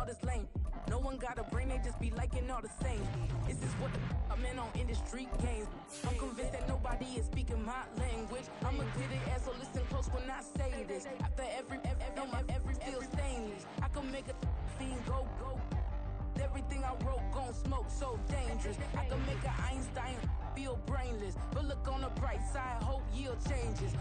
all this lame. No one got a brain, they just be liking all the same. This is what I'm in on industry games. I'm convinced that nobody is speaking my language. I'm a good ass, so listen close when I say this. After every feel stainless. I can make a fiend go. Everything I wrote gon' smoke, so dangerous. I can make an Einstein feel brainless. But look on the bright side, hope yield changes.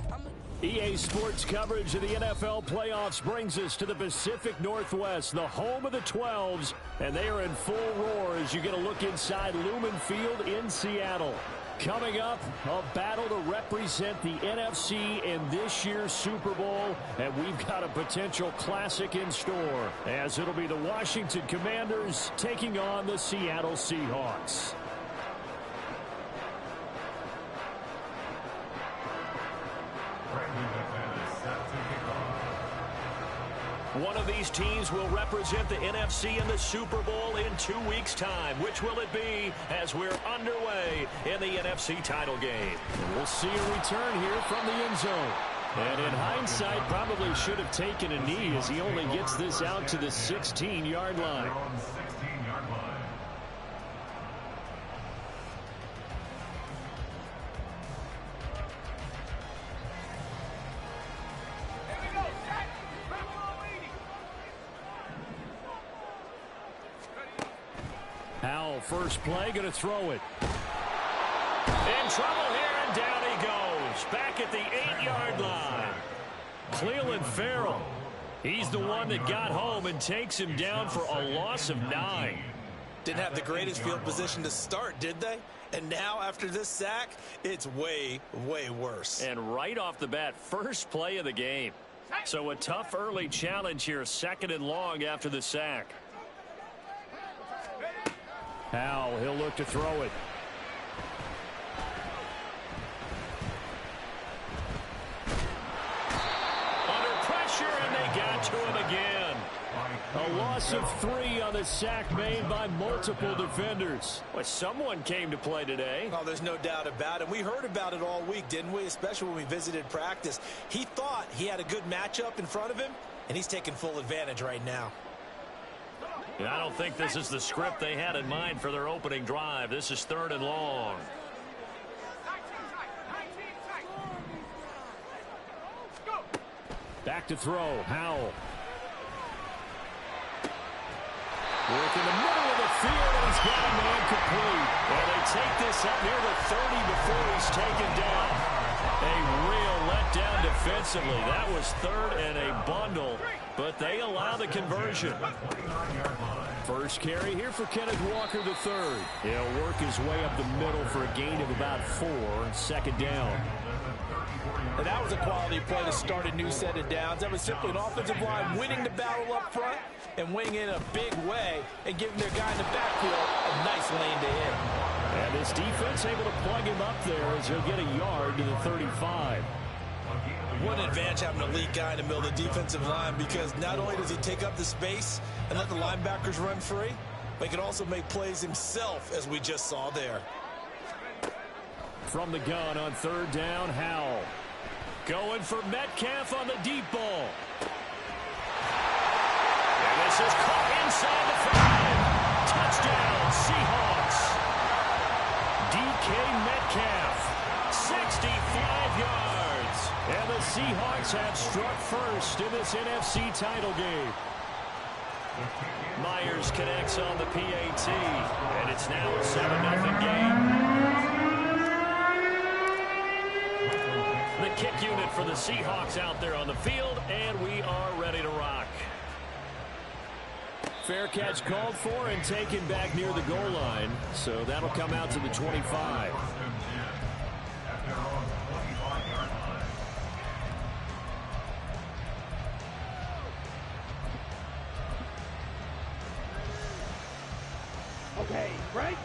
EA Sports coverage of the NFL playoffs brings us to the Pacific Northwest, the home of the 12s, and they are in full roar as you get a look inside Lumen Field in Seattle. Coming up, a battle to represent the NFC in this year's Super Bowl, and we've got a potential classic in store, as it'll be the Washington Commanders taking on the Seattle Seahawks. One of these teams will represent the NFC in the Super Bowl in 2 weeks' time. Which will it be as we're underway in the NFC title game? And we'll see a return here from the end zone. And in hindsight, probably should have taken a knee as he only gets this out to the 16-yard line. Howell, first play, going to throw it. In trouble here, and down he goes. Back at the 8-yard line. Clelin Ferrell. He's the one that got home and takes him down for a loss of 9. Didn't have the greatest field position to start, did they? And now, after this sack, it's way, way worse. And right off the bat, first play of the game. So a tough early challenge here, 2nd and long after the sack. Howell, he'll look to throw it. Under pressure, and they got to him again. A loss of 3 on the sack made by multiple defenders. Well, someone came to play today. Oh, there's no doubt about it. We heard about it all week, didn't we? Especially when we visited practice. He thought he had a good matchup in front of him, and he's taking full advantage right now. I don't think this is the script they had in mind for their opening drive. This is 3rd and long. Back to throw. Howell. Work in the middle of the field, and he's got a man complete. Well, they take this up near the 30 before he's taken down. A real letdown defensively. That was 3rd and a bundle, but they allow the conversion. First carry here for Kenneth Walker III. He'll work his way up the middle for a gain of about 4, 2nd down. And that was a quality play to start a new set of downs. That was simply an offensive line winning the battle up front and winning in a big way and giving their guy in the backfield a nice lane to hit. And this defense able to plug him up there as he'll get a yard to the 35. What an advantage having a elite guy in the middle of the defensive line, because not only does he take up the space and let the linebackers run free, but he can also make plays himself, as we just saw there. From the gun on 3rd down, Howell. Going for Metcalf on the deep ball. And this is caught inside the 5. Touchdown, Seahawks. DK Metcalf, 65 yards. And the Seahawks have struck first in this NFC title game. Myers connects on the PAT, and it's now a 7-0 game. The kick unit for the Seahawks out there on the field, and we are ready to rock. Fair catch called for and taken back near the goal line, so that'll come out to the 25. Okay, right?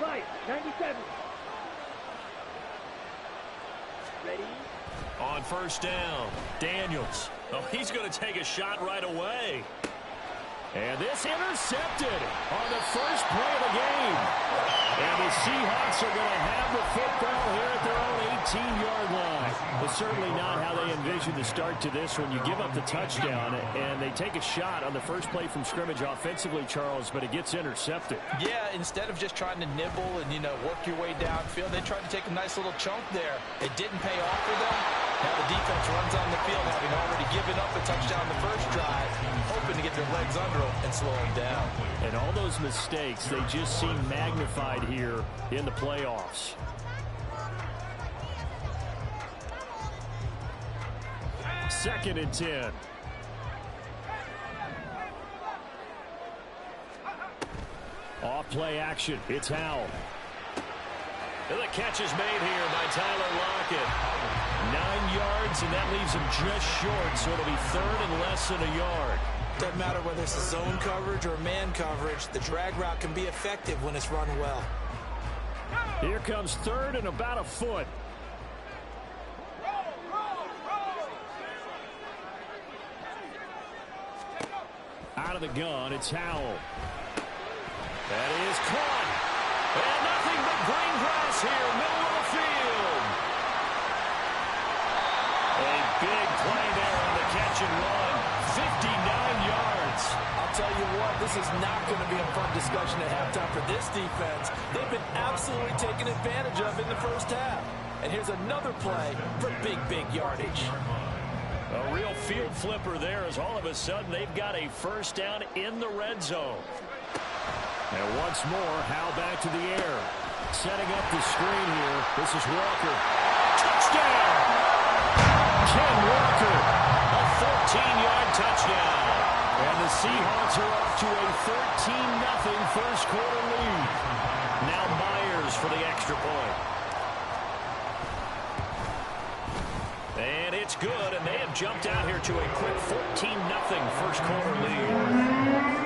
Right, 97. Ready? On 1st down, Daniels. Oh, he's going to take a shot right away. And this intercepted on the first play of the game. And the Seahawks are going to have the football 14-yard line. It's certainly not how they envisioned the start to this one. You give up the touchdown, and they take a shot on the first play from scrimmage offensively, Charles, but it gets intercepted. Yeah, instead of just trying to nibble and, work your way downfield, they tried to take a nice little chunk there. It didn't pay off for them. Now the defense runs on the field, having already given up a touchdown the first drive, hoping to get their legs under them and slow them down. And all those mistakes, they just seem magnified here in the playoffs. Second and 10. Off play action. It's Howell. And the catch is made here by Tyler Lockett. 9 yards, and that leaves him just short, so it'll be third and less than a yard. Doesn't matter whether it's a zone coverage or man coverage. The drag route can be effective when it's run well. Here comes third and about a foot. Out of the gun, it's Howell. That is caught. And nothing but green grass here, middle of the field. A big play there on the catch and run. 59 yards. I'll tell you what, this is not going to be a fun discussion at halftime for this defense. They've been absolutely taken advantage of in the first half. And here's another play for big yardage. A real field flipper there as all of a sudden they've got a first down in the red zone. And once more, Howell back to the air. Setting up the screen here. This is Walker. Touchdown! Ken Walker. A 14-yard touchdown. And the Seahawks are off to a 13-0 first quarter lead. Now Myers for the extra point. And it's good, and they have jumped out here to a quick 14-0 first quarter lead.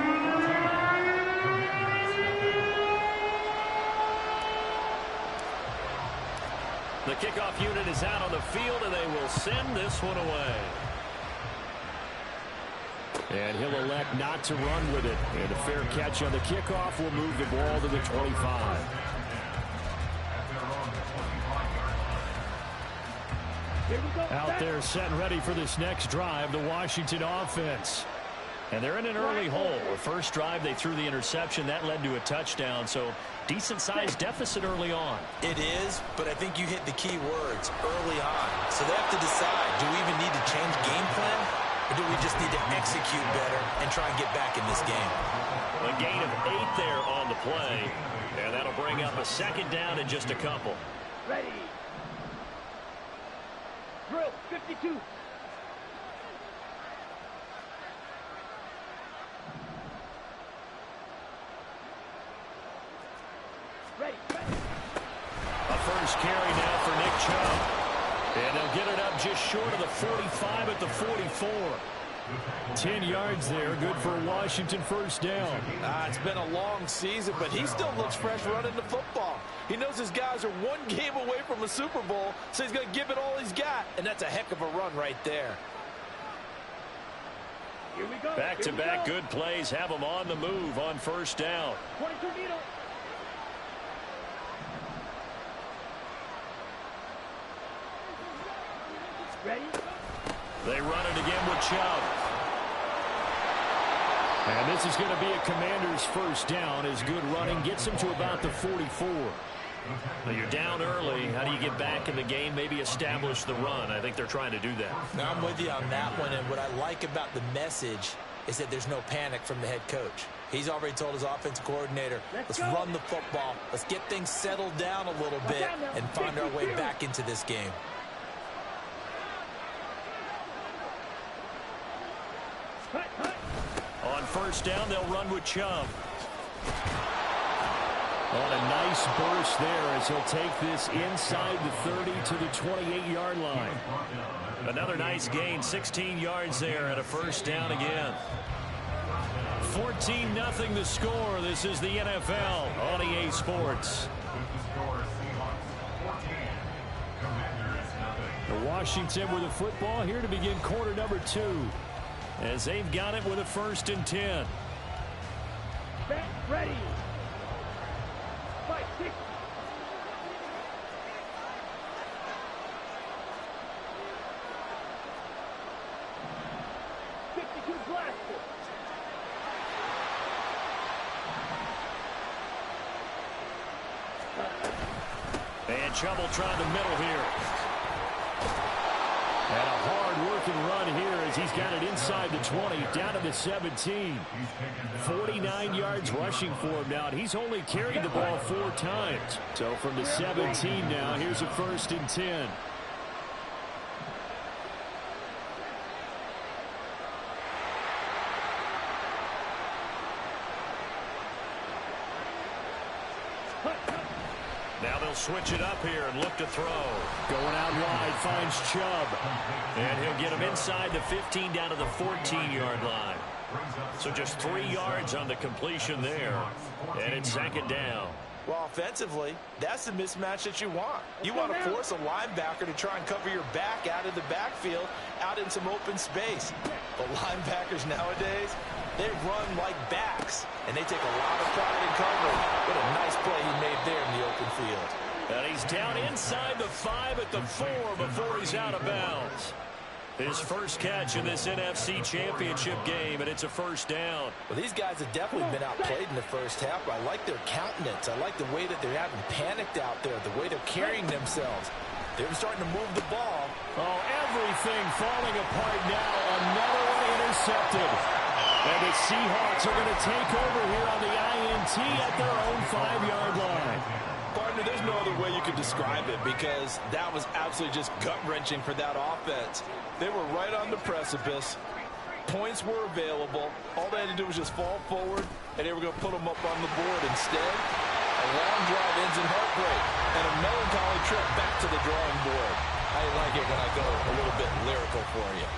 The kickoff unit is out on the field, and they will send this one away. And he'll elect not to run with it. And a fair catch on the kickoff will move the ball to the 25. Out there set and ready for this next drive, the Washington offense. And they're in an early hole. The first drive, they threw the interception. That led to a touchdown, so decent-sized deficit early on. It is, but I think you hit the key words, early on. So they have to decide, do we even need to change game plan, or do we just need to execute better and try and get back in this game? A gain of 8 there on the play, and that'll bring up a second down in just a couple. Ready. Drill, 52. Ready. A first carry now for Nick Chubb. And they'll get it up just short of the 45 at the 44. 10 yards there, good for a Washington first down. It's been a long season, but he still looks fresh running the football. He knows his guys are one game away from a Super Bowl, so he's going to give it all he's got, and that's a heck of a run right there. Here we go. Back-to-back good plays have them on the move on first down. 22 needle. Ready? They run it again with Chubb. And this is going to be a Commander's first down as good running gets them to about the 44. Now you're down early. How do you get back in the game? Maybe establish the run. I think they're trying to do that. Now I'm with you on that one, and what I like about the message is that there's no panic from the head coach. He's already told his offensive coordinator, let's run the football. Let's get things settled down a little bit and find our way back into this game. On first down, they'll run with Chubb. On a nice burst there as he'll take this inside the 30 to the 28-yard line. Another nice gain, 16 yards there and a first down again. 14-0 the score. This is the NFL on EA Sports. The Washington with the football here to begin quarter number 2. As they've got it with a 1st and 10. Set, ready. 5, 6. And Chubb will try the middle here. And a hard-working run here as he's got it inside the 20, down to the 17. 49 yards rushing for him now, and he's only carried the ball 4 times. So from the 17 now, here's a 1st and 10. Now they'll switch it up here and look to throw. Going out wide, finds Chubb. And he'll get him inside the 15 down to the 14-yard line. So just 3 yards on the completion there. And it's 2nd down. Well, offensively, that's the mismatch that you want. You want to force a linebacker to try and cover your back out of the backfield, out in some open space. But linebackers nowadays, they run like backs, and they take a lot of pride in covering. What a nice play he made there in the open field. And he's down inside the 5 at the 4 before he's out of bounds. His first catch in this NFC Championship game, and it's a 1st down. Well, these guys have definitely been outplayed in the first half. I like their countenance. I like the way that they're having panicked out there, the way they're carrying themselves. They're starting to move the ball. Oh, everything falling apart now. Another one intercepted. And the Seahawks are going to take over here on the INT at their own 5-yard line. Partner, there's no other way you could describe it because that was absolutely just gut-wrenching for that offense. They were right on the precipice. Points were available. All they had to do was just fall forward, and they were going to put them up on the board. Instead, a long drive ends in heartbreak and a melancholy trip back to the drawing board. I like it when I go a little bit lyrical for you.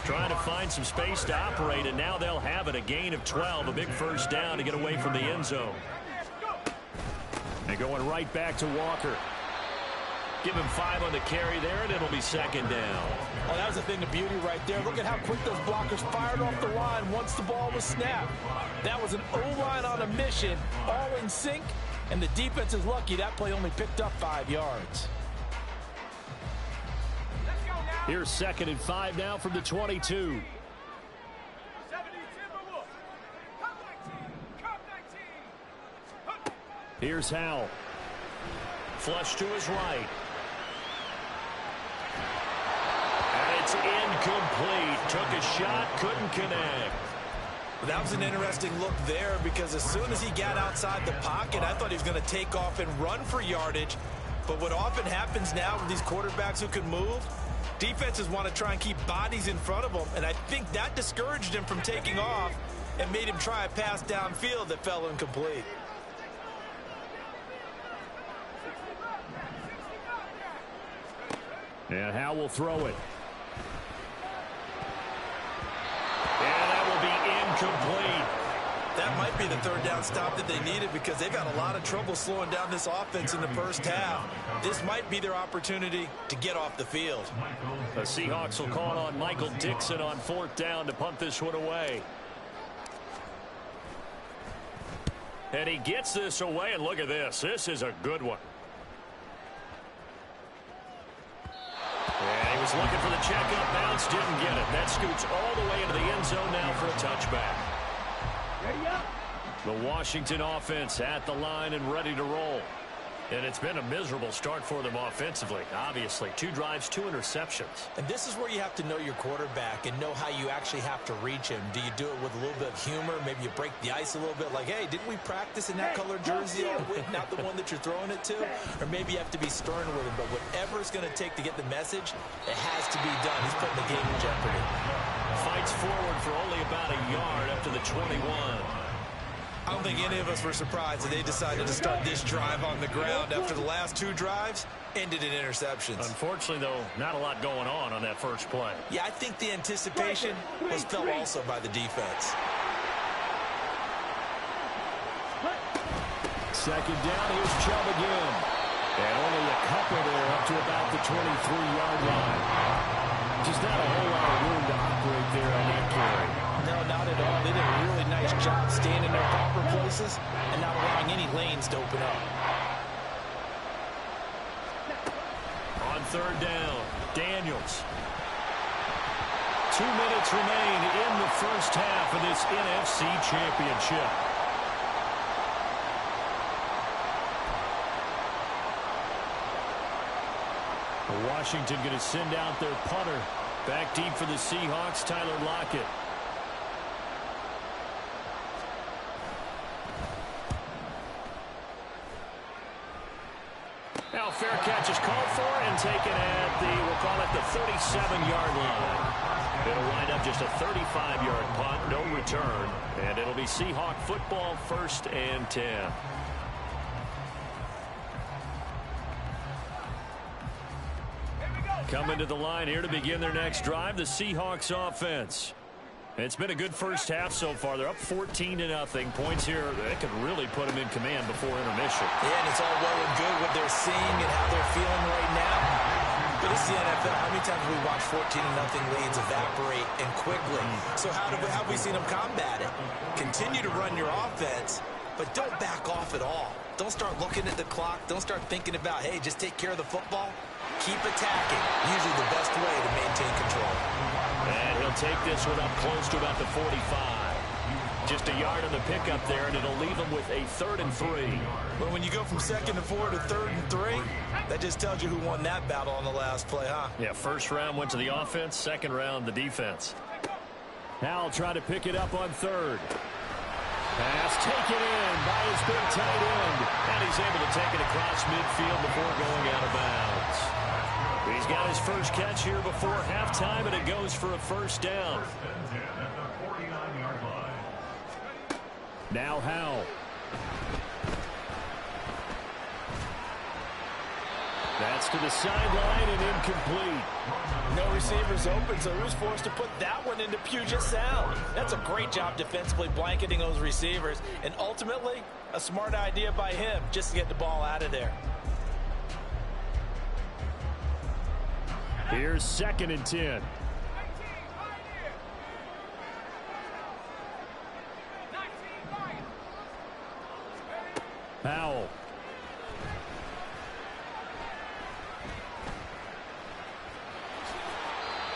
Trying to find some space to operate, and now they'll have it. A gain of 12, a big 1st down to get away from the end zone. And going right back to Walker. Give him 5 on the carry there, and it'll be 2nd down. Well, that was a thing of beauty right there. Look at how quick those blockers fired off the line once the ball was snapped. That was an O-line on a mission, all in sync, and the defense is lucky that play only picked up 5 yards. Here's 2nd and 5 now from the 22. Here's Howell. Flush to his right. And it's incomplete. Took a shot, couldn't connect. That was an interesting look there because as soon as he got outside the pocket, I thought he was going to take off and run for yardage. But what often happens now with these quarterbacks who can move, defenses want to try and keep bodies in front of them, and I think that discouraged him from taking off and made him try a pass downfield that fell incomplete. And Howell will throw it. And that will be incomplete. That might be the 3rd down stop that they needed because they've had a lot of trouble slowing down this offense in the first half. This might be their opportunity to get off the field. The Seahawks will call on Michael Dixon on 4th down to punt this one away. And he gets this away, and look at this. This is a good one. And he was looking for the check up bounce, didn't get it. That scoots all the way into the end zone now for a touchback. Ready up. The Washington offense at the line and ready to roll. And it's been a miserable start for them offensively, obviously. 2 drives, 2 interceptions. And this is where you have to know your quarterback and know how you actually have to reach him. Do you do it with a little bit of humor? Maybe you break the ice a little bit like, hey, didn't we practice in that colored jersey all week, not the one that you're throwing it to? Or maybe you have to be stern with him. But whatever it's going to take to get the message, it has to be done. He's putting the game in jeopardy. Fights forward for only about a yard up to the 21. I don't think any of us were surprised that they decided to start this drive on the ground after the last 2 drives ended in interceptions. Unfortunately, though, not a lot going on that first play. Yeah, I think the anticipation was felt also by the defense. 2nd down, here's Chubb again. And only a couple there up to about the 23-yard line. Just not a whole lot of room to operate there on that carry. No, not at all. They did a really nice job staying in their proper places and not allowing any lanes to open up. On 3rd down, Daniels. 2 minutes remain in the first half of this NFC Championship. Washington going to send out their punter. Back deep for the Seahawks, Tyler Lockett. Now fair catch is called for and taken at the, we'll call it the 37-yard line. It'll wind up just a 35-yard punt, no return, and it'll be Seahawk football, 1st and 10. Coming to the line here to begin their next drive, the Seahawks offense. It's been a good first half so far. They're up 14-0. Points here, they can really put them in command before intermission. Yeah, and it's all well and good what they're seeing and how they're feeling right now. But this is the NFL. How many times have we watched 14-0 leads evaporate and quickly? So how have we seen them combat it? Continue to run your offense, but don't back off at all. Don't start looking at the clock. Don't start thinking about, hey, just take care of the football. Keep attacking. Usually the best way to maintain control. And he'll take this one up close to about the 45. Just a yard on the pickup there, and it'll leave him with a 3rd and 3. But when you go from 2nd and 4 to 3rd and 3, that just tells you who won that battle on the last play, huh? Yeah, first round went to the offense, second round the defense. Howell trying to pick it up on 3rd. Pass taken in by his big tight end. And he's able to take it across midfield before going out of bounds. He's got his first catch here before halftime, and it goes for a 1st down. Now Howell. That's to the sideline and incomplete. No receivers open, so Rue's forced to put that one into Puget Sound. That's a great job defensively blanketing those receivers, and ultimately a smart idea by him just to get the ball out of there. Here's 2nd and 10. Howell.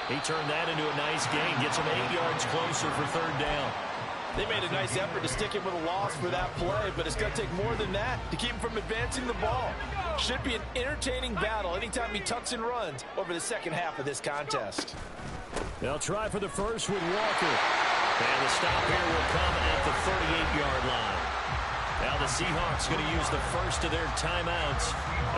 He turned that into a nice gain. Gets him 8 yards closer for 3rd down. They made a nice effort to stick him with a loss for that play, but it's going to take more than that to keep him from advancing the ball. Should be an entertaining battle anytime he tucks and runs over the second half of this contest. They'll try for the first with Walker. And the stop here will come at the 38-yard line. Now the Seahawks going to use the first of their timeouts,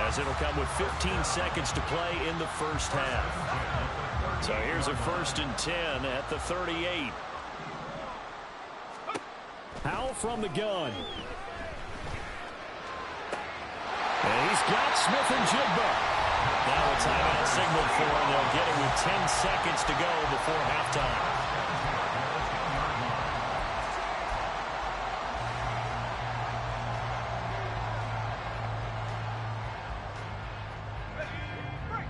as it'll come with 15 seconds to play in the first half. So here's a 1st and 10 at the 38. Howell from the gun. And he's got Smith-Njigba. Now a timeout signaled for, and they'll get it with 10 seconds to go before halftime.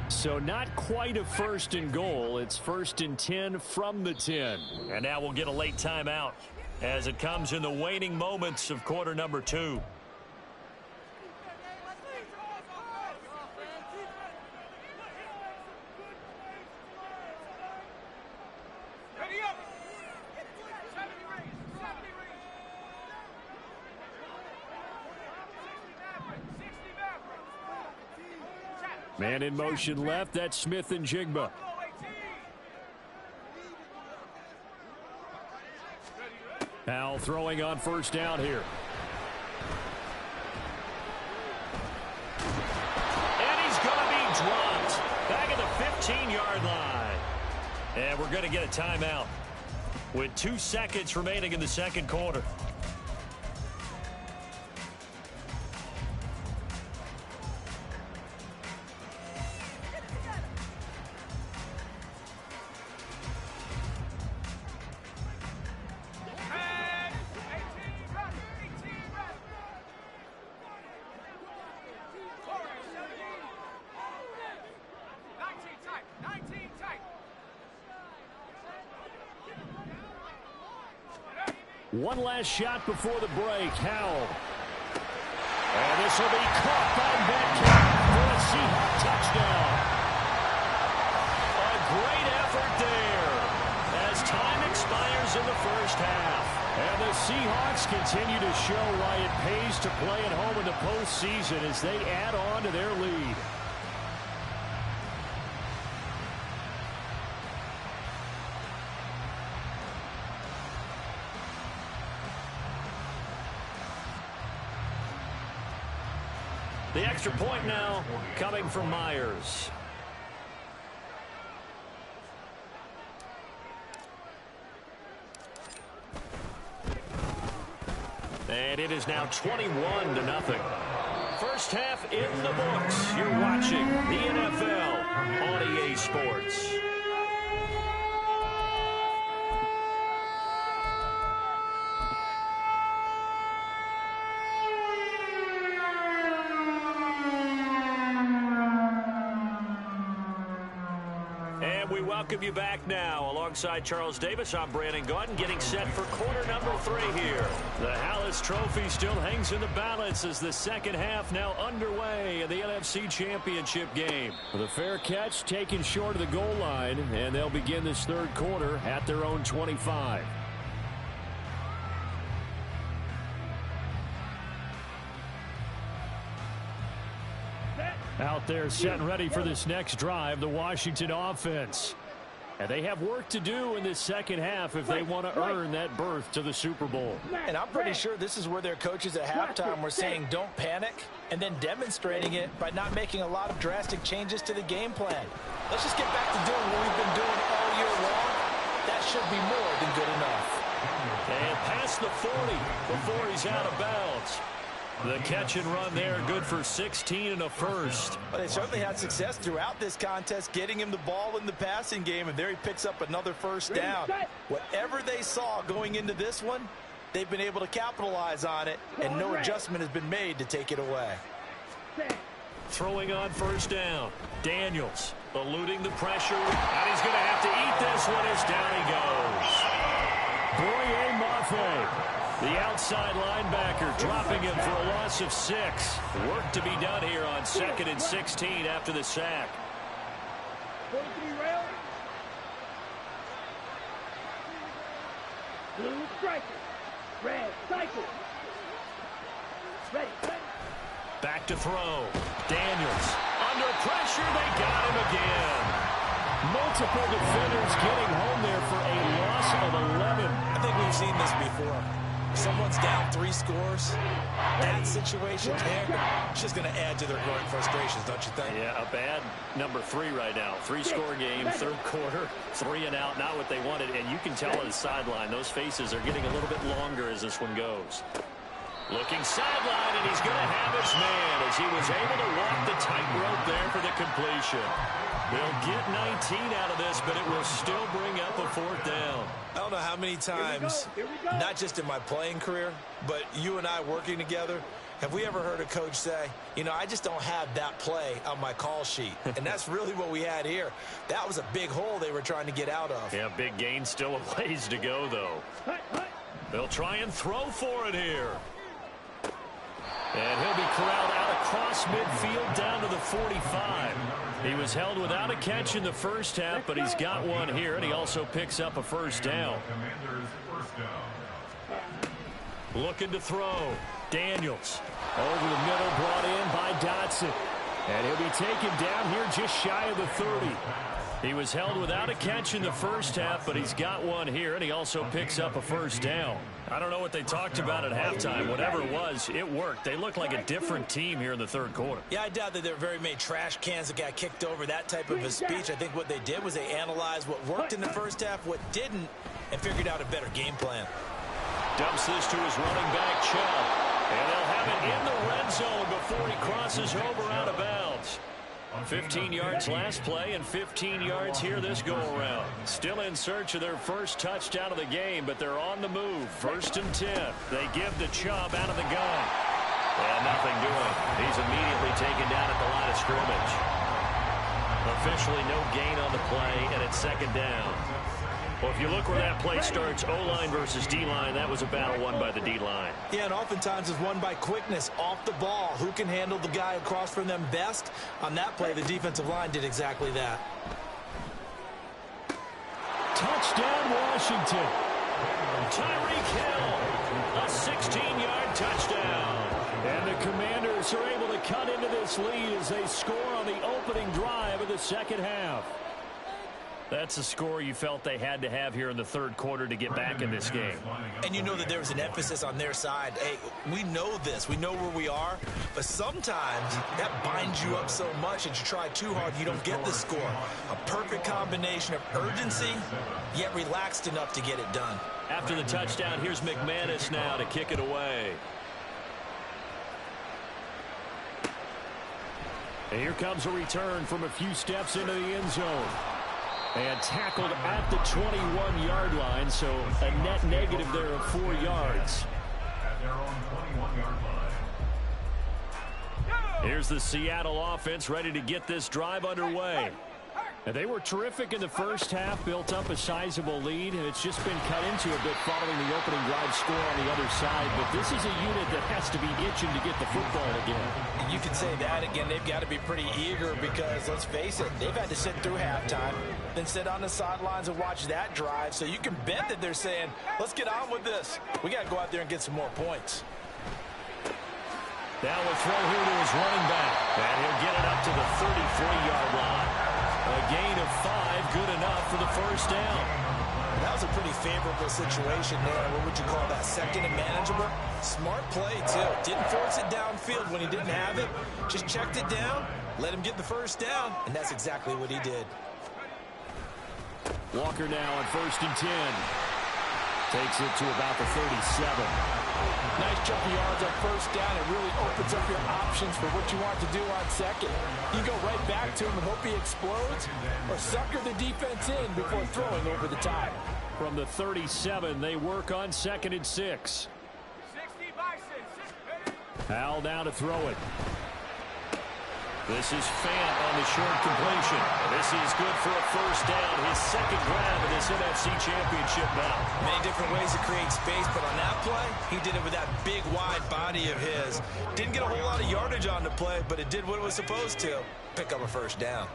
So not quite a 1st and goal. It's 1st and 10 from the 10. And now we'll get a late timeout as it comes in the waning moments of quarter number 2. Man in motion left. That's Smith-Njigba. Howell throwing on 1st down here. And he's going to be dropped back at the 15-yard line. And we're going to get a timeout with 2 seconds remaining in the second quarter. One last shot before the break. Howell. And this will be caught by Metcalf for a Seahawk touchdown. A great effort there as time expires in the first half. And the Seahawks continue to show why it pays to play at home in the postseason as they add on to their lead. The extra point now coming from Myers. And it is now 21-0. First half in the books. You're watching the NFL on EA Sports. We welcome you back now. Alongside Charles Davis, I'm Brandon Gaudin, getting set for quarter number 3 here. The Hallis Trophy still hangs in the balance as the second half now underway in the NFC Championship game. With a fair catch taken short of the goal line, and they'll begin this third quarter at their own 25. Out there set and ready for this next drive, the Washington offense. And they have work to do in this second half if they want to earn that berth to the Super Bowl. And I'm pretty sure this is where their coaches at halftime were saying don't panic, and then demonstrating it by not making a lot of drastic changes to the game plan. Let's just get back to doing what we've been doing all year long. That should be more than good enough. And past the 40 before he's out of bounds. The catch and run there, good for 16 and a first. Well, they certainly had success throughout this contest, getting him the ball in the passing game, and there he picks up another first down. Whatever they saw going into this one, they've been able to capitalize on it, and no adjustment has been made to take it away. Throwing on first down, Daniels eluding the pressure, and he's going to have to eat this one as down he goes. Boye Mafe. The outside linebacker dropping him for a loss of 6. Work to be done here on 2nd and 16 after the sack. 43 rail. Blue striker. Red cycle. Ready. Back to throw. Daniels under pressure. They got him again. Multiple defenders getting home there for a loss of 11. I think we've seen this before. Someone's down 3 scores. That situation there, it's just going to add to their growing frustrations, don't you think? Yeah, a bad number 3 right now. 3-score game, third quarter, 3 and out, not what they wanted. And you can tell on the sideline, those faces are getting a little bit longer as this one goes. Looking sideline, and he's going to have his man as he was able to walk the tightrope there for the completion. They'll get 19 out of this, but it will still bring up a 4th down. I don't know how many times, not just in my playing career, but you and I working together, have we ever heard a coach say, you know, I just don't have that play on my call sheet. And that's really what we had here. That was a big hole they were trying to get out of. Yeah, big gain, still a ways to go, though. They'll try and throw for it here. And he'll be corralled out across midfield down to the 45. He was held without a catch in the first half, but he's got one here, and he also picks up a first down. Looking to throw. Daniels over the middle, brought in by Dotson. And he'll be taken down here just shy of the 30. He was held without a catch in the first half, but he's got one here, and he also picks up a first down. I don't know what they talked about at halftime. Whatever it was, it worked. They look like a different team here in the third quarter. Yeah, I doubt that there were very many trash cans that got kicked over, that type of a speech. I think what they did was they analyzed what worked in the first half, what didn't, and figured out a better game plan. Dumps this to his running back, Chubb. And they'll have it in the red zone before he crosses over out of bounds. 15 yards last play and 15 yards here this go-around. Still in search of their first touchdown of the game, but they're on the move. 1st and 10. They give to Chubb out of the gun. And nothing doing. He's immediately taken down at the line of scrimmage. Officially no gain on the play, and it's 2nd down. Well, if you look where that play starts, O-line versus D-line, that was a battle won by the D-line. Yeah, and oftentimes it's won by quickness off the ball. Who can handle the guy across from them best? On that play, the defensive line did exactly that. Touchdown, Washington. Tyreek Hill, a 16-yard touchdown. And the Commanders are able to cut into this lead as they score on the opening drive of the second half. That's a score you felt they had to have here in the third quarter to get back in this game. And you know that there was an emphasis on their side. Hey, we know this. We know where we are. But sometimes that binds you up so much that you try too hard, you don't get the score. A perfect combination of urgency, yet relaxed enough to get it done. After the touchdown, here's McManus now to kick it away. And here comes a return from a few steps into the end zone. And tackled at the 21-yard line, so a net negative there of 4 yards. Here's the Seattle offense ready to get this drive underway. And they were terrific in the first half, built up a sizable lead, and it's just been cut into a bit following the opening drive score on the other side. But this is a unit that has to be itching to get the football again. You could say that again. They've got to be pretty eager because, let's face it, they've had to sit through halftime, then sit on the sidelines and watch that drive. So you can bet that they're saying, let's get on with this. We got to go out there and get some more points. Now we'll throw here to his running back, and he'll get it up to the 33-yard line. A gain of 5, good enough for the first down. That was a pretty favorable situation there. What would you call that? Second and manageable? Smart play, too. Didn't force it downfield when he didn't have it. Just checked it down, let him get the first down, and that's exactly what he did. Walker now on 1st and 10. Takes it to about the 37. Nice chunk of yards on first down. It really opens up your options for what you want to do on second. You go right back to him and hope he explodes, or sucker the defense in before throwing over the top. From the 37, they work on 2nd and 6. Howell now to throw it. This is Fant on the short completion. This is good for a first down. His second grab in this NFC Championship bout. Many different ways to create space, but on that play, he did it with that big, wide body of his. Didn't get a whole lot of yardage on the play, but it did what it was supposed to. Pick up a first down.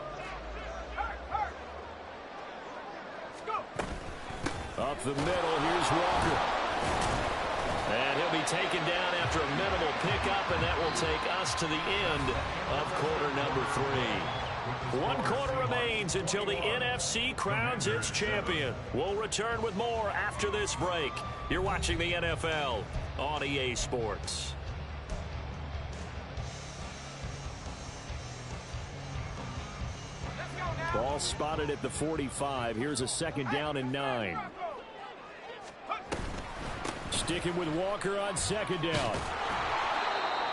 Up the middle, here's Walker. And he'll be taken down after a minimal pickup, and that will take us to the end of quarter number 3. 1 quarter remains until the NFC crowns its champion. We'll return with more after this break. You're watching the NFL on EA Sports. Ball spotted at the 45. Here's a 2nd down and 9. Sticking with Walker on 2nd down.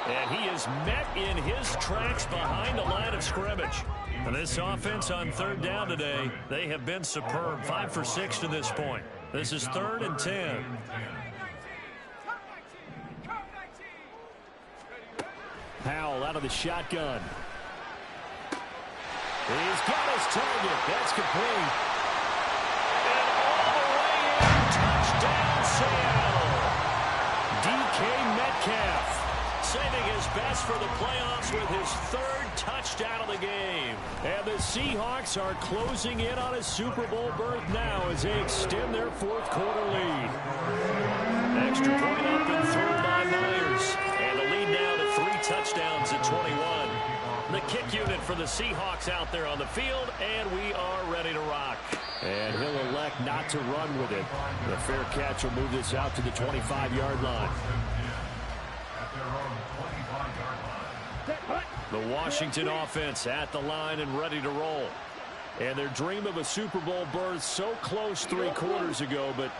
And he is met in his tracks behind the line of scrimmage. And this offense on 3rd down today, they have been superb. 5 for 6 to this point. This is 3rd and 10. Howell out of the shotgun. He's got his target. That's complete. And all the way in. Touchdown, Seattle. DK Metcalf saving his best for the playoffs with his 3rd touchdown of the game. And the Seahawks are closing in on a Super Bowl berth now as they extend their 4th quarter lead. Extra point up and through by Myers. And the lead now to 3 touchdowns at 21. The kick unit for the Seahawks out there on the field, and we are ready to rock. And he'll elect not to run with it. The fair catch will move this out to the 25-yard line. The Washington offense at the line and ready to roll. And their dream of a Super Bowl berth so close 3 quarters ago, but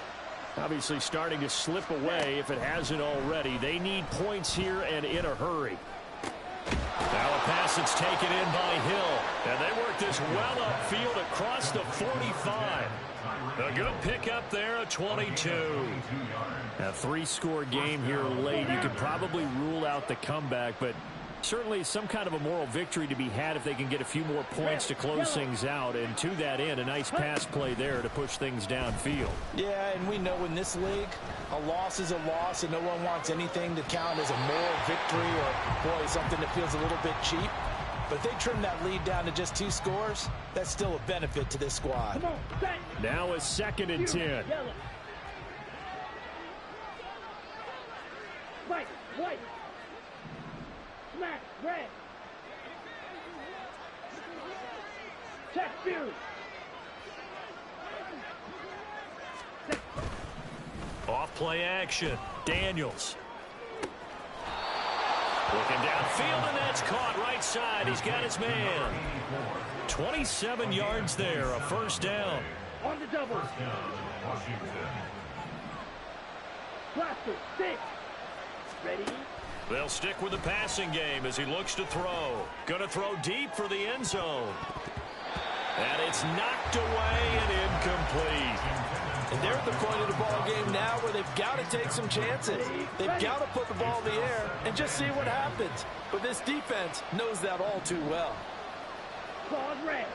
obviously starting to slip away if it hasn't already. They need points here and in a hurry. Now a pass that's taken in by Hill. And they work this well upfield across the 45. A good pickup there at 22. A 3-score game here late. You could probably rule out the comeback, but certainly some kind of a moral victory to be had if they can get a few more points to close things out. And to that end, a nice pass play there to push things downfield. Yeah, and we know in this league, a loss is a loss, and no one wants anything to count as a moral victory or, boy, something that feels a little bit cheap. But if they trim that lead down to just 2 scores, that's still a benefit to this squad. Now a 2nd and 10. White. Smack, red. Check, Fury. Off play action. Daniels. Looking downfield, and that's caught right side. He's got his man. 27 yards there, a first down. On the double. Blaster, 6. Ready? They'll stick with the passing game as he looks to throw. Going to throw deep for the end zone. And it's knocked away and incomplete. And they're at the point of the ball game now where they've got to take some chances. They've got to put the ball in the air and just see what happens. But this defense knows that all too well. Claws red.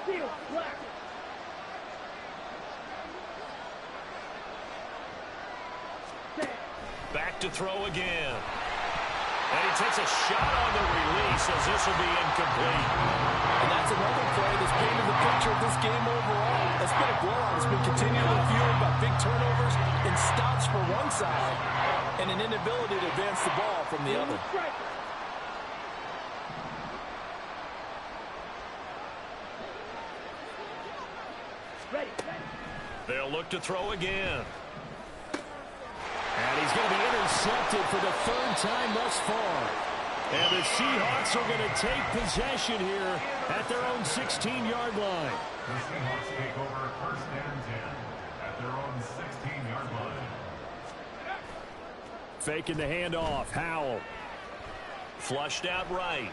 Steel black. Back to throw again. And he takes a shot on the release as this will be incomplete. And that's another play that's painted the picture of this game overall. It's been a blowout. It's been continually fueled by big turnovers and stops for one side and an inability to advance the ball from the other. Ready. They'll look to throw again. And he's going to be intercepted for the third time thus far. And the Seahawks are going to take possession here at their own 16-yard line. The Seahawks take over first and 10 at their own 16-yard line. Faking the handoff. Howell. Flushed out right.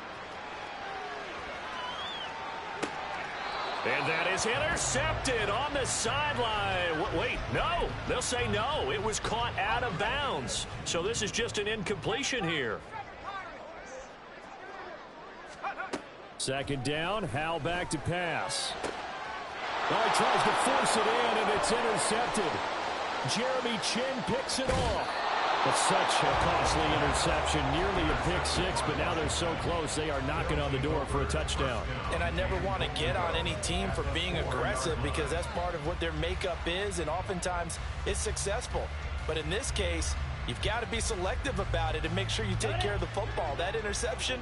And that is intercepted on the sideline. Wait, no. They'll say no. It was caught out of bounds. So this is just an incompletion here. Second down. Howell back to pass. Well, he tries to force it in, and it's intercepted. Jeremy Chin picks it off. It's such a costly interception, nearly a pick six, but now they're so close they are knocking on the door for a touchdown. And I never want to get on any team for being aggressive because that's part of what their makeup is, and oftentimes it's successful. But in this case, you've got to be selective about it and make sure you take care of the football. That interception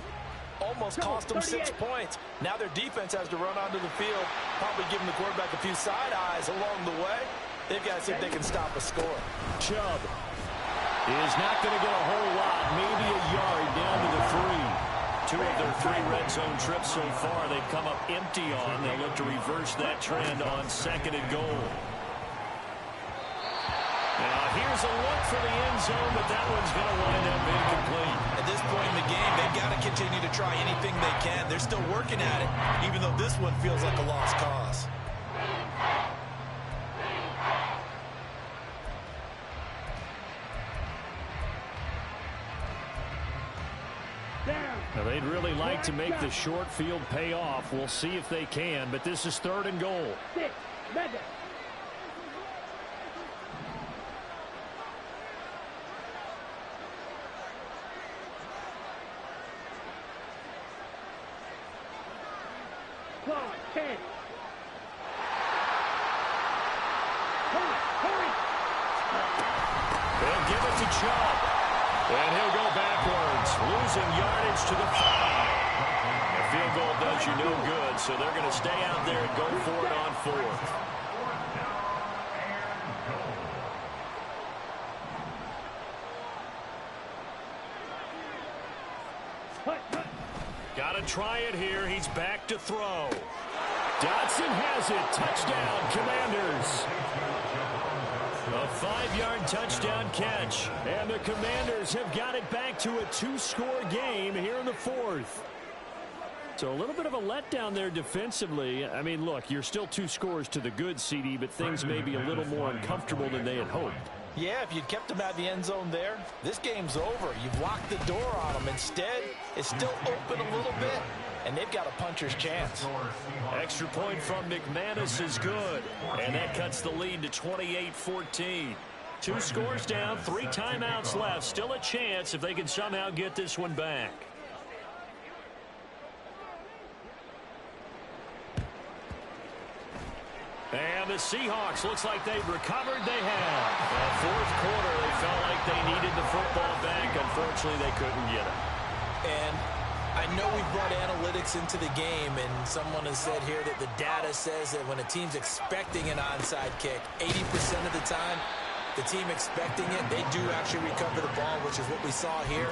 almost cost them 6 points. Now their defense has to run onto the field, probably giving the quarterback a few side eyes along the way. They've got to see if they can stop a score. Chubb is not going to get a whole lot, maybe a yard down to the 3. 2 of their 3 red zone trips so far they've come up empty on. They'll look to reverse that trend on second and goal. Now here's a look for the end zone, but that one's going to wind up incomplete. At this point in the game, they've got to continue to try anything they can. They're still working at it, even though this one feels like a lost cause. Now, they'd really like to make the short field pay off. We'll see if they can, but this is third and goal. 6. Mega. Claw, 10. Hurry. They'll give it to Chubb. And he'll go backwards, losing yardage to the 5. The field goal does you no good, so they're going to stay out there and go for it on 4th. Got to try it here. He's back to throw. Dotson has it. Touchdown, Commanders. A 5-yard touchdown catch. And the Commanders have got it back to a 2-score game here in the 4th. So a little bit of a letdown there defensively. I mean, look, you're still 2 scores to the good, CD, but things may be a little more uncomfortable than they had hoped. Yeah, if you'd kept them out of the end zone there, this game's over. You've locked the door on them. Instead, it's still open a little bit, and they've got a puncher's chance. Extra point from McManus is good, and that cuts the lead to 28-14. 2 scores down, 3 timeouts left. Still a chance if they can somehow get this one back. And the Seahawks, looks like they've recovered. They have. Fourth quarter, they felt like they needed the football back. Unfortunately, they couldn't get it. And I know we brought analytics into the game, and someone has said here that the data says that when a team's expecting an onside kick, 80% of the time, the team expecting it, they do actually recover the ball, which is what we saw here.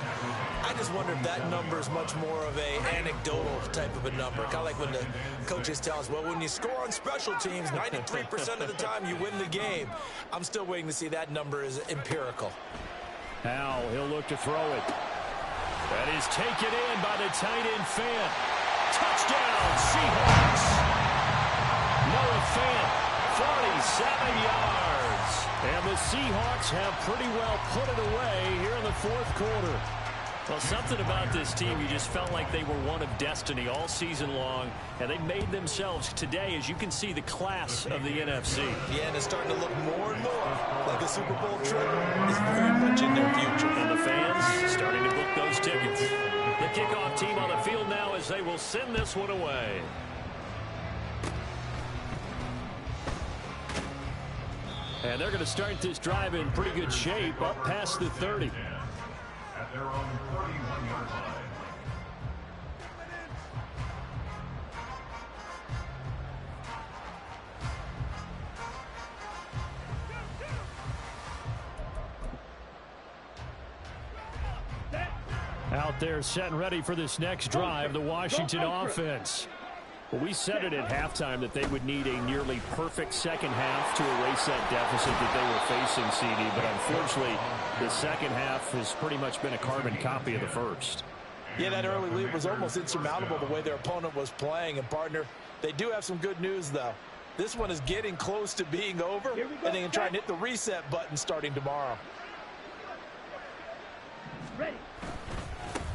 I just wonder if that number is much more of a anecdotal type of a number. Kind of like when the coaches tell us, well, when you score on special teams, 93% of the time you win the game. I'm still waiting to see that number is empirical. Now he'll look to throw it. That is taken in by the tight end Fant. Touchdown, Seahawks. Noah Fant, 47 yards. And the Seahawks have pretty well put it away here in the fourth quarter. Well, something about this team, you just felt like they were one of destiny all season long, and they made themselves today, as you can see, the class of the NFC. Yeah, and it's starting to look more and more like a Super Bowl trip is very much in their future. And the fans starting to book those tickets. The kickoff team on the field now as they will send this one away. And they're going to start this drive in pretty good shape, up past the 30. At their own 31-yard line. Out there set and ready for this next drive, the Washington offense. Well, we said it at halftime that they would need a nearly perfect second half to erase that deficit that they were facing, CD. But unfortunately, the second half has pretty much been a carbon copy of the first. Yeah, that early lead was almost insurmountable the way their opponent was playing. And, partner, they do have some good news, though. This one is getting close to being over, and they can try and hit the reset button starting tomorrow. Ready.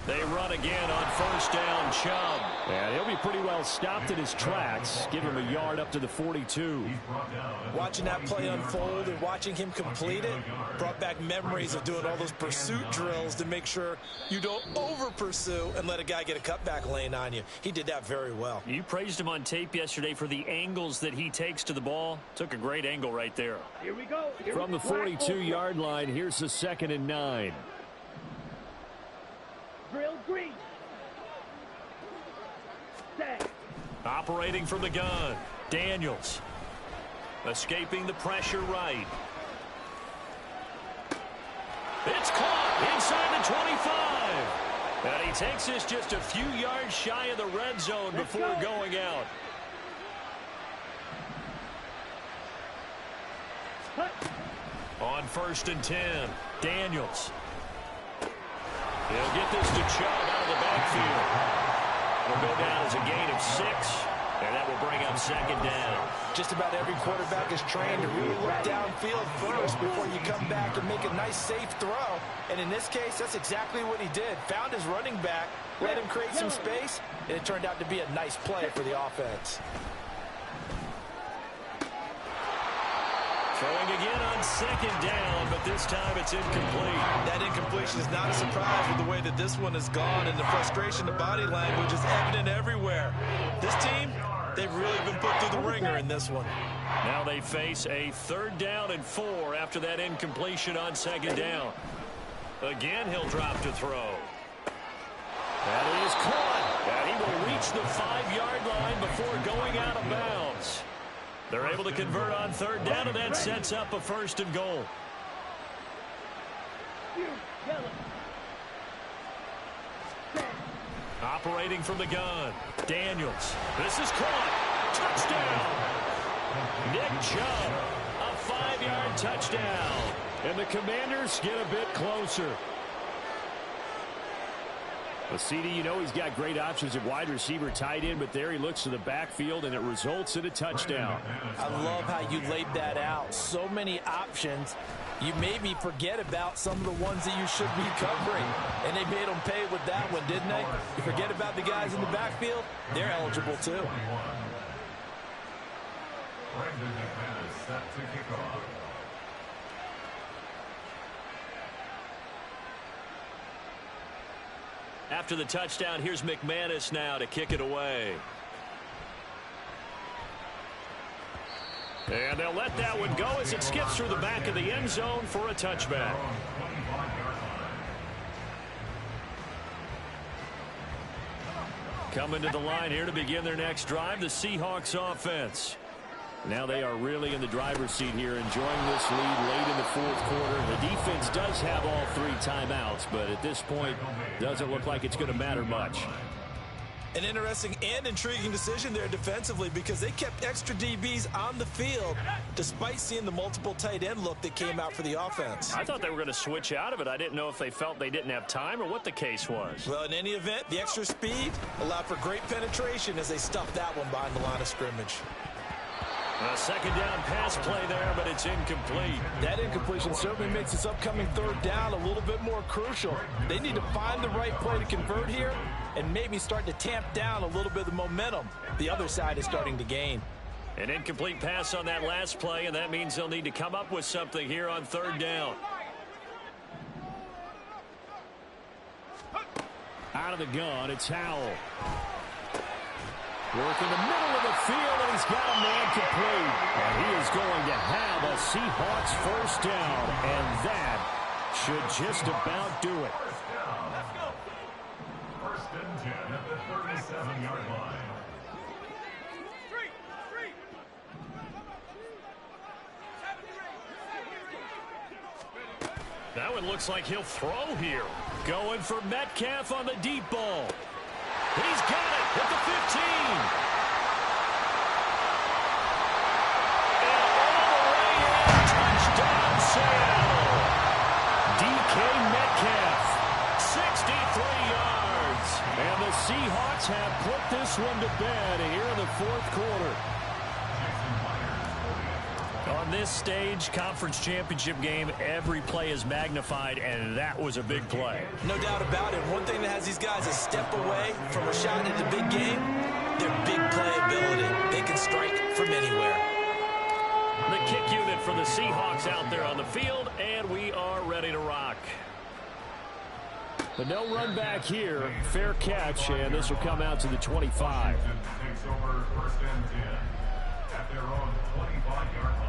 They run again on first down, Chubb. And he'll be pretty well stopped in his tracks. Give him a yard up to the 42. Watching that play unfold and watching him complete it brought back memories of doing all those pursuit drills to make sure you don't over-pursue and let a guy get a cutback lane on you. He did that very well. You praised him on tape yesterday for the angles that he takes to the ball. Took a great angle right there. Here we go. From the 42-yard line, here's the 2nd and 9. Drill green. Set. Operating from the gun, Daniels. Escaping the pressure right. It's caught inside the 25. And he takes this just a few yards shy of the red zone before going out. On 1st and 10, Daniels. He'll get this to Chubb out of the backfield. It'll go down as a gain of 6, and that will bring up 2nd down. Just about every quarterback is trained to really look downfield first before you come back and make a nice, safe throw. And in this case, that's exactly what he did. Found his running back, let him create some space, and it turned out to be a nice play for the offense. Throwing again on 2nd down, but this time it's incomplete. That incompletion is not a surprise with the way that this one has gone, and the frustration, the body language is evident everywhere. This team, they've really been put through the ringer in this one. Now they face a 3rd down and 4 after that incompletion on 2nd down. Again, he'll drop to throw. That is caught, and he will reach the 5-yard line before going out of bounds. They're able to convert on 3rd down, and that sets up a 1st and goal. Operating from the gun, Daniels. This is caught. Touchdown. Nick Chubb, a 5-yard touchdown. And the Commanders get a bit closer. Well, CD, you know he's got great options at wide receiver, tight end, but there he looks to the backfield, and it results in a touchdown. I love how you laid that out. So many options. You maybe forget about some of the ones that you should be covering. And they made them pay with that one, didn't they? You forget about the guys in the backfield, they're eligible too. Brandon McManus set to kick off. After the touchdown, here's McManus now to kick it away. And they'll let that one go as it skips through the back of the end zone for a touchback. Coming to the line here to begin their next drive, the Seahawks offense. Now they are really in the driver's seat here, enjoying this lead late in the fourth quarter. The defense does have all 3 timeouts, but at this point, doesn't look like it's going to matter much. An interesting and intriguing decision there defensively because they kept extra DBs on the field despite seeing the multiple tight end look that came out for the offense. I thought they were going to switch out of it. I didn't know if they felt they didn't have time or what the case was. Well, in any event, the extra speed allowed for great penetration as they stuffed that one behind the line of scrimmage. A second down pass play there, but it's incomplete. That incompletion certainly makes this upcoming third down a little bit more crucial. They need to find the right play to convert here and maybe start to tamp down a little bit of the momentum the other side is starting to gain. An incomplete pass on that last play, and that means they'll need to come up with something here on third down. Out of the gun, it's Howell. Work in the middle of the field, and he's got a man complete. And he is going to have a Seahawks first down, and that should just about do it. Let's go. First and 10 at the 37-yard line. That one looks like he'll throw here. Going for Metcalf on the deep ball. He's got it at the 15. And all the way in, touchdown Seattle. DK Metcalf, 63 yards. And the Seahawks have put this one to bed here in the fourth quarter. On this stage, conference championship game, every play is magnified, and that was a big play. No doubt about it. One thing that has these guys a step away from a shot at the big game, their big playability. They can strike from anywhere. The kick unit for the Seahawks out there on the field, and we are ready to rock. But no run back here. Fair catch, and this will come out to the 25. Washington takes over first and 10 at their own 25-yard line.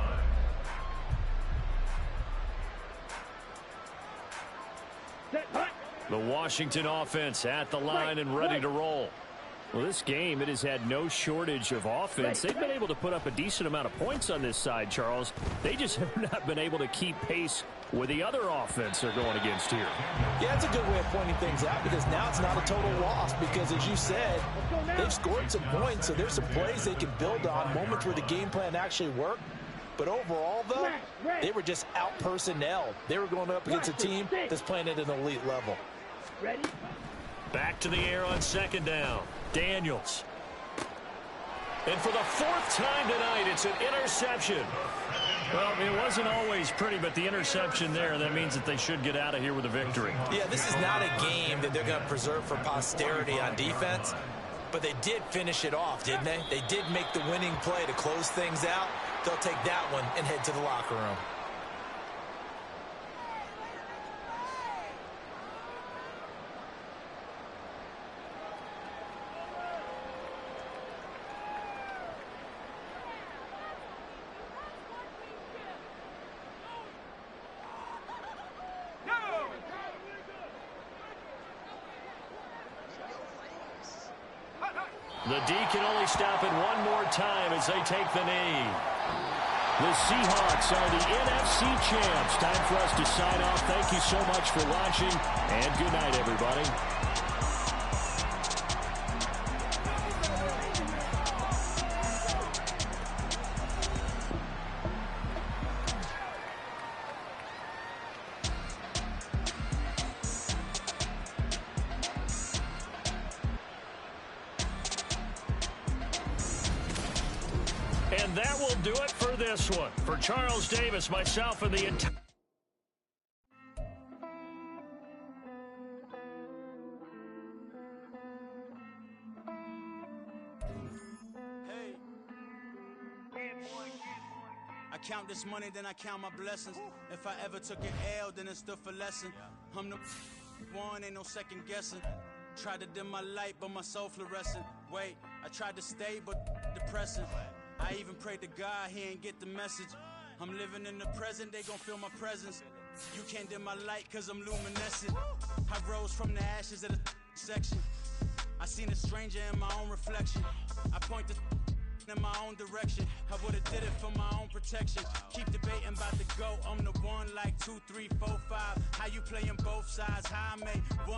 The Washington offense at the line and ready to roll. Well, this game, it has had no shortage of offense. They've been able to put up a decent amount of points on this side, Charles. They just have not been able to keep pace with the other offense they're going against here. Yeah, it's a good way of pointing things out because now it's not a total loss because, as you said, they've scored some points, so there's some plays they can build on, moments where the game plan actually worked. But overall, though, they were just out-personnelled. They were going up against a team that's playing at an elite level. Ready? Back to the air on second down. Daniels. And for the fourth time tonight, it's an interception. Well, it wasn't always pretty, but the interception there, that means that they should get out of here with a victory. Yeah, this is not a game that they're going to preserve for posterity on defense, but they did finish it off, didn't they? They did make the winning play to close things out. They'll take that one and head to the locker room. The D can only stop it one more time as they take the knee. The Seahawks are the NFC champs. Time for us to sign off. Thank you so much for watching, and good night, everybody. And that will do it for this one. For Charles Davis, myself, and the entire... I count this money, then I count my blessings. If I ever took an L, then it stood for lesson. I'm the one, ain't no second guessing. Tried to dim my light, but my soul fluorescent. Wait, I tried to stay, but depressing. I even prayed to God, he ain't get the message. I'm living in the present, they gon' feel my presence. You can't dim my light, cause I'm luminescent. I rose from the ashes of the section. I see seen a stranger in my own reflection. I point the in my own direction. I would've did it for my own protection. Keep debating about the GOAT. I'm the one like 2, 3, 4, 5. How you playing both sides? How I make one